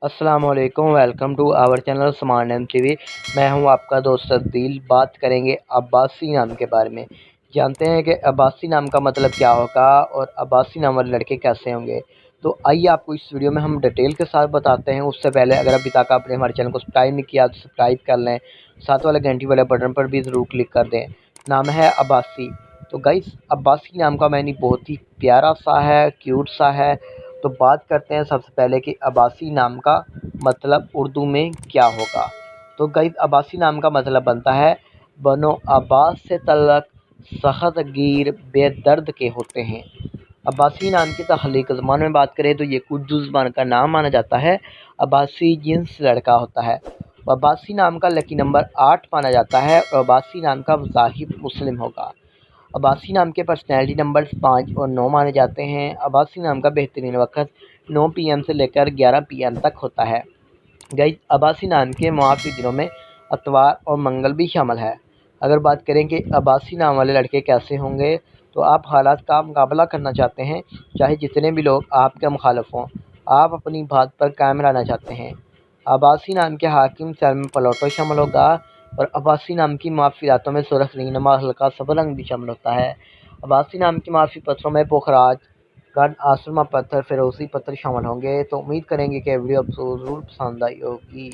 अस्सलाम वालेकुम, welcome to our channel smart name TV. मैं हूं आपका दोस्त अदील। बात करेंगे अब्बासी नाम के बारे में। जानते हैं कि अब्बासी नाम का मतलब क्या होगा और अब्बासी नाम वाले लड़के कैसे होंगे। तो आइए आपको इस वीडियो में हम डिटेल के साथ बताते हैं। उससे पहले अगर अभी तक आपने हमारे चैनल को सब्सक्राइब नहीं किया तो सब्सक्राइब कर लें, साथ वाले घंटी वाले बटन पर भी ज़रूर क्लिक कर दें। नाम है अब्बासी। तो गाइस, अब्बासी नाम का मैंने बहुत ही प्यारा सा है, क्यूट सा है। तो बात करते हैं सबसे पहले कि अब्बासी नाम का मतलब उर्दू में क्या होगा। तो गाइस, अब्बासी नाम का मतलब बनता है बनो अब्बास से तल्लक सख्त गिर बेदर्द के होते हैं। अब्बासी नाम की तख्लीक ज़बान में बात करें तो ये उर्दू ज़बान का नाम माना जाता है। अब्बासी जिन्स लड़का होता है। अब्बासी नाम का लकी नंबर 8 माना जाता है और अब्बासी नाम का ज़ाहिब मुस्लिम होगा। अब्बासी नाम के पर्सनैलिटी नंबर्स 5 और 9 माने जाते हैं। अब्बासी नाम का बेहतरीन वक्त 9 PM से लेकर 11 PM तक होता है। गाइस, अब्बासी नाम के मुआफ़ी दिनों में अतवार और मंगल भी शामिल है। अगर बात करें कि अब्बासी नाम वाले लड़के कैसे होंगे, तो आप हालात का मुकाबला करना चाहते हैं, चाहे जितने भी लोग आपके मुखालिफ हों, आप अपनी बात पर कायम रहना चाहते हैं। अब्बासी नाम के हाकिम शहर में प्लाटो शामिल होगा और अब्बासी नाम की मुआफ़ी रातों में सुर्ख नीनमा हल्का सब्ज़ रंग भी शामिल होता है। अब्बासी नाम की मुआफ़ी पत्थरों में पुखराज गढ़ आसमा पत्थर, फिरोज़ी पत्थर शामिल होंगे। तो उम्मीद करेंगे कि वीडियो आपको ज़रूर पसंद आई होगी।